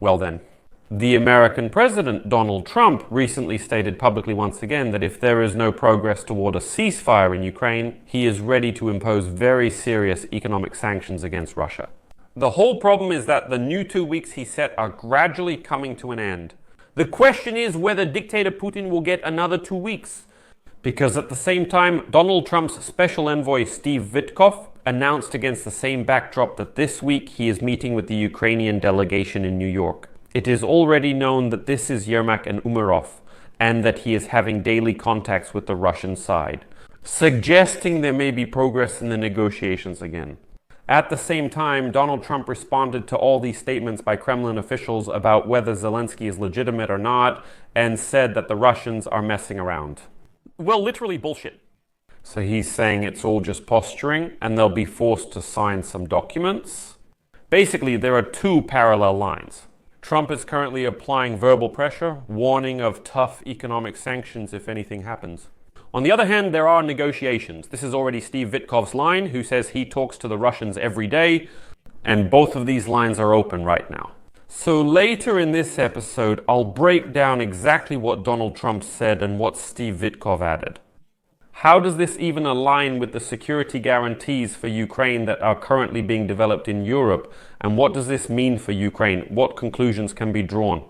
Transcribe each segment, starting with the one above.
Well then, the American president, Donald Trump, recently stated publicly once again that if there is no progress toward a ceasefire in Ukraine, he is ready to impose very serious economic sanctions against Russia. The whole problem is that the new 2 weeks he set are gradually coming to an end. The question is whether dictator Putin will get another 2 weeks. Because at the same time, Donald Trump's special envoy Steve Vitkov announced against the same backdrop that this week he is meeting with the Ukrainian delegation in New York. It is already known that this is Yermak and Umarov, and that he is having daily contacts with the Russian side, suggesting there may be progress in the negotiations again. At the same time, Donald Trump responded to all these statements by Kremlin officials about whether Zelensky is legitimate or not, and said that the Russians are messing around. Well, literally bullshit. So he's saying it's all just posturing, and they'll be forced to sign some documents. Basically, there are two parallel lines. Trump is currently applying verbal pressure, warning of tough economic sanctions if anything happens. On the other hand, there are negotiations. This is already Steve Vitkov's line, who says he talks to the Russians every day, and both of these lines are open right now. So later in this episode, I'll break down exactly what Donald Trump said and what Steve Vitkov added. How does this even align with the security guarantees for Ukraine that are currently being developed in Europe? And what does this mean for Ukraine? What conclusions can be drawn?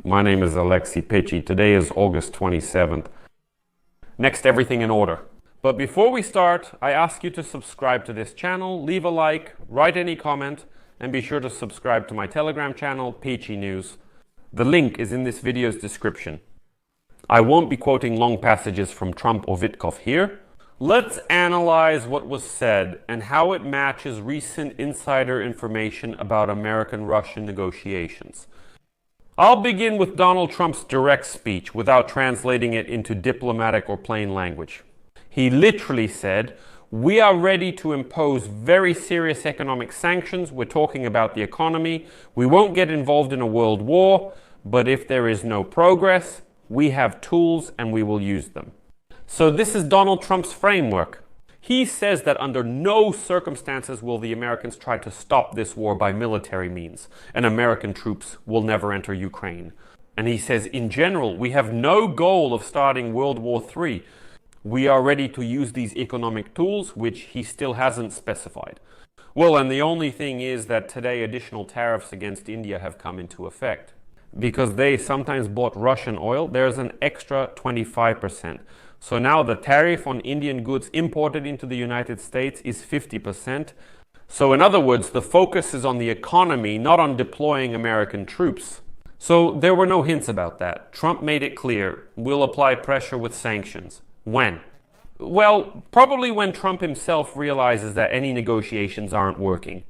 My name is Alexei Pechi. Today is August 27th. Next, everything in order. But before we start, I ask you to subscribe to this channel, leave a like, write any comment, and be sure to subscribe to my Telegram channel, Peachy News. The link is in this video's description. I won't be quoting long passages from Trump or Vitkov here. Let's analyze what was said and how it matches recent insider information about American-Russian negotiations. I'll begin with Donald Trump's direct speech without translating it into diplomatic or plain language. He literally said, "We are ready to impose very serious economic sanctions. We're talking about the economy. We won't get involved in a world war, but if there is no progress, we have tools and we will use them." So this is Donald Trump's framework. He says that under no circumstances will the Americans try to stop this war by military means, and American troops will never enter Ukraine. And he says, in general, we have no goal of starting World War III. We are ready to use these economic tools, which he still hasn't specified. Well, and the only thing is that today additional tariffs against India have come into effect. Because they sometimes bought Russian oil, there's an extra 25%. So now the tariff on Indian goods imported into the United States is 50%. So in other words, the focus is on the economy, not on deploying American troops. So there were no hints about that. Trump made it clear, we'll apply pressure with sanctions. When? Well, probably when Trump himself realizes that any negotiations aren't working.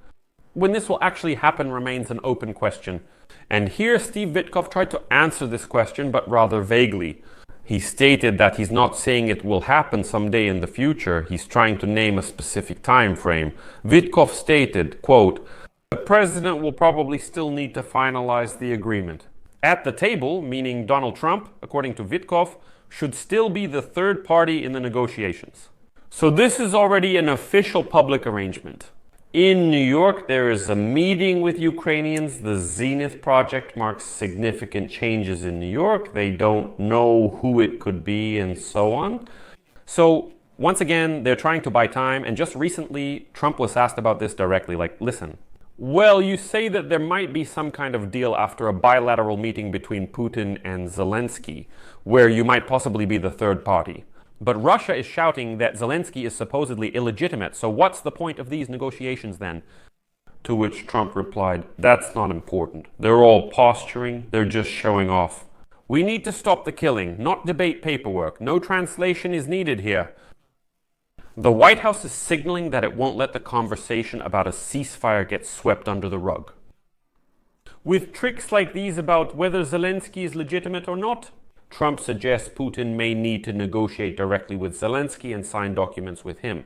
When this will actually happen remains an open question. And here Steve Vitkov tried to answer this question, but rather vaguely. He stated that he's not saying it will happen someday in the future. He's trying to name a specific time frame. Vitkov stated, quote, "The president will probably still need to finalize the agreement. At the table," meaning Donald Trump, according to Vitkov, "should still be the third party in the negotiations." So this is already an official public arrangement. In New York, there is a meeting with Ukrainians. The Zenith Project marks significant changes in New York. They don't know who it could be and so on. So once again, they're trying to buy time. And just recently, Trump was asked about this directly. Like, listen, well, you say that there might be some kind of deal after a bilateral meeting between Putin and Zelensky, where you might possibly be the third party. But Russia is shouting that Zelensky is supposedly illegitimate, so what's the point of these negotiations then? To which Trump replied, "That's not important. They're all posturing, they're just showing off. We need to stop the killing, not debate paperwork. No translation is needed here." The White House is signaling that it won't let the conversation about a ceasefire get swept under the rug. With tricks like these about whether Zelensky is legitimate or not, Trump suggests Putin may need to negotiate directly with Zelensky and sign documents with him.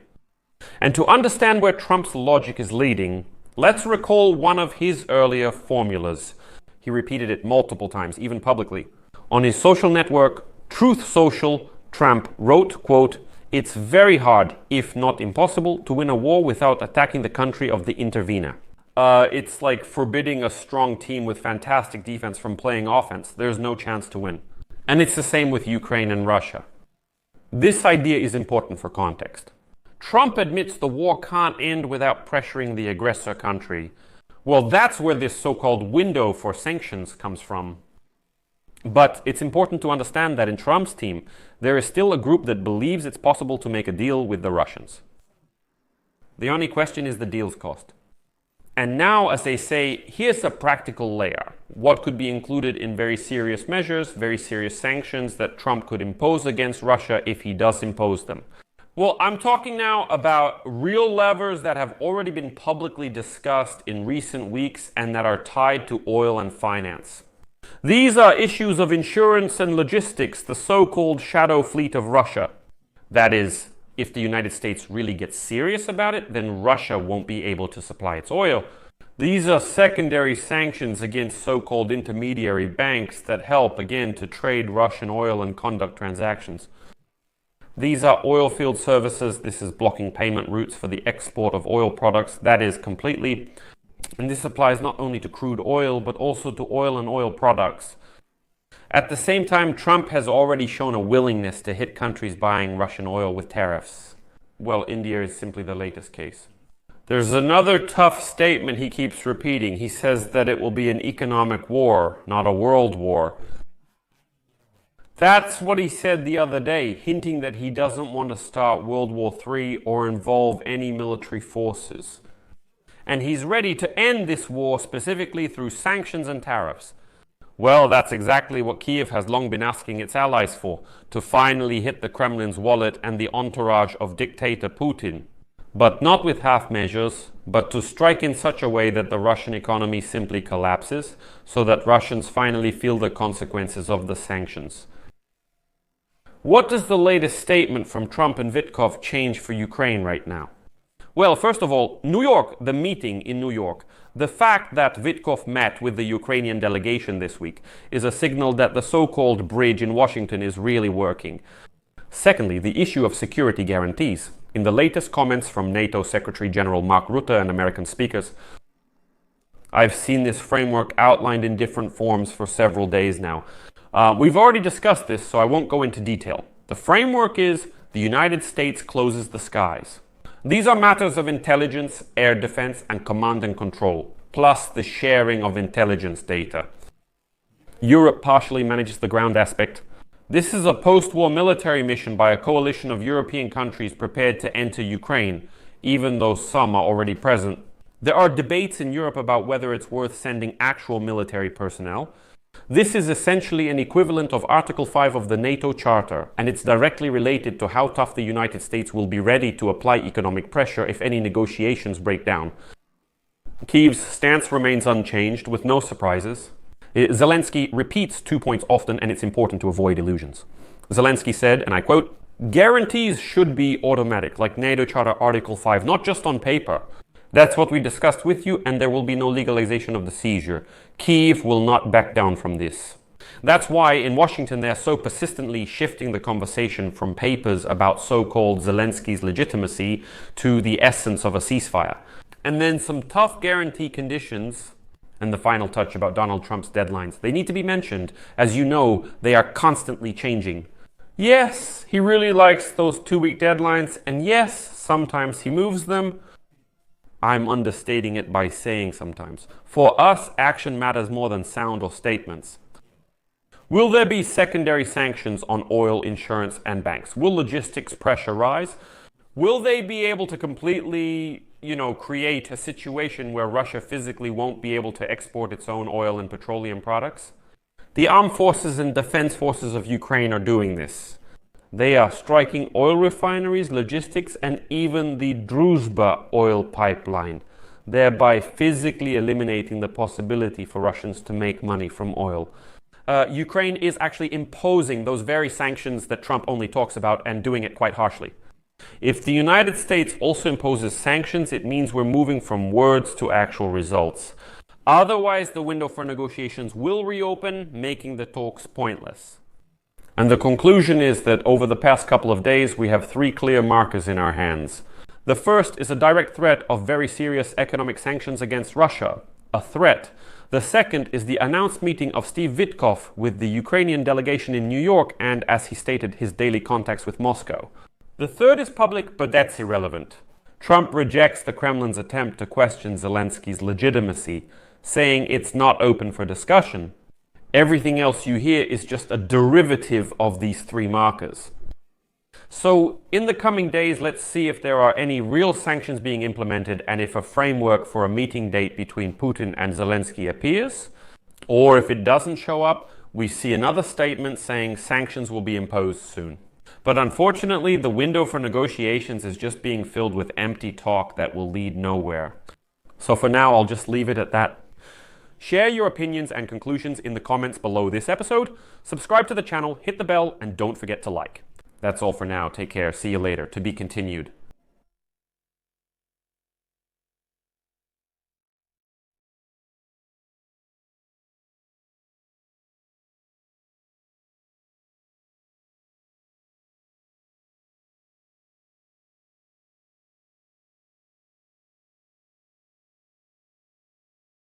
And to understand where Trump's logic is leading, let's recall one of his earlier formulas. He repeated it multiple times, even publicly. On his social network, Truth Social, Trump wrote, quote, "It's very hard, if not impossible, to win a war without attacking the country of the intervener." It's like forbidding a strong team with fantastic defense from playing offense. There's no chance to win. And it's the same with Ukraine and Russia. This idea is important for context. Trump admits the war can't end without pressuring the aggressor country. Well, that's where this so-called window for sanctions comes from. But it's important to understand that in Trump's team, there is still a group that believes it's possible to make a deal with the Russians. The only question is the deal's cost. And now, as they say, here's a practical layer. What could be included in very serious measures, very serious sanctions that Trump could impose against Russia if he does impose them? Well, I'm talking now about real levers that have already been publicly discussed in recent weeks and that are tied to oil and finance. These are issues of insurance and logistics, the so-called shadow fleet of Russia. That is, if the United States really gets serious about it, then Russia won't be able to supply its oil. These are secondary sanctions against so-called intermediary banks that help, again, to trade Russian oil and conduct transactions. These are oil field services. This is blocking payment routes for the export of oil products. That is completely, and this applies not only to crude oil, but also to oil and oil products. At the same time, Trump has already shown a willingness to hit countries buying Russian oil with tariffs. Well, India is simply the latest case. There's another tough statement he keeps repeating. He says that it will be an economic war, not a world war. That's what he said the other day, hinting that he doesn't want to start World War III or involve any military forces. And he's ready to end this war specifically through sanctions and tariffs. Well, that's exactly what Kiev has long been asking its allies for, to finally hit the Kremlin's wallet and the entourage of dictator Putin. But not with half measures, but to strike in such a way that the Russian economy simply collapses, so that Russians finally feel the consequences of the sanctions. What does the latest statement from Trump and Vitkov change for Ukraine right now? Well, first of all, New York, the meeting in New York. The fact that Vitkov met with the Ukrainian delegation this week is a signal that the so-called bridge in Washington is really working. Secondly, the issue of security guarantees. In the latest comments from NATO Secretary General Mark Rutte and American speakers, I've seen this framework outlined in different forms for several days now. We've already discussed this, so I won't go into detail. The framework is the United States closes the skies. These are matters of intelligence, air defense, and command and control, plus the sharing of intelligence data. Europe partially manages the ground aspect. This is a post-war military mission by a coalition of European countries prepared to enter Ukraine, even though some are already present. There are debates in Europe about whether it's worth sending actual military personnel. This is essentially an equivalent of Article 5 of the NATO Charter, and it's directly related to how tough the United States will be ready to apply economic pressure if any negotiations break down. Kyiv's stance remains unchanged, with no surprises. Zelensky repeats 2 points often, and it's important to avoid illusions. Zelensky said, and I quote, "Guarantees should be automatic, like NATO Charter Article 5, not just on paper. That's what we discussed with you, and there will be no legalization of the seizure. Kyiv will not back down from this." That's why in Washington they're so persistently shifting the conversation from papers about so-called Zelensky's legitimacy to the essence of a ceasefire. And then some tough guarantee conditions, and the final touch about Donald Trump's deadlines. They need to be mentioned. As you know, they are constantly changing. Yes, he really likes those 2-week deadlines, and yes, sometimes he moves them. I'm understating it by saying sometimes. For us, action matters more than sound or statements. Will there be secondary sanctions on oil, insurance, and banks? Will logistics pressure rise? Will they be able to completely, create a situation where Russia physically won't be able to export its own oil and petroleum products? The armed forces and defense forces of Ukraine are doing this. They are striking oil refineries, logistics, and even the Druzhba oil pipeline, thereby physically eliminating the possibility for Russians to make money from oil. Ukraine is actually imposing those very sanctions that Trump only talks about and doing it quite harshly. If the United States also imposes sanctions, it means we're moving from words to actual results. Otherwise, the window for negotiations will reopen, making the talks pointless. And the conclusion is that over the past couple of days, we have 3 clear markers in our hands. The first is a direct threat of very serious economic sanctions against Russia, a threat. The second is the announced meeting of Steve Vitkov with the Ukrainian delegation in New York and, as he stated, his daily contacts with Moscow. The third is public, but that's irrelevant. Trump rejects the Kremlin's attempt to question Zelensky's legitimacy, saying it's not open for discussion. Everything else you hear is just a derivative of these three markers. So, in the coming days, let's see if there are any real sanctions being implemented and if a framework for a meeting date between Putin and Zelensky appears. Or if it doesn't show up, we see another statement saying sanctions will be imposed soon. But unfortunately, the window for negotiations is just being filled with empty talk that will lead nowhere. So for now, I'll just leave it at that. Share your opinions and conclusions in the comments below this episode. Subscribe to the channel, hit the bell, and don't forget to like. That's all for now. Take care. See you later. To be continued.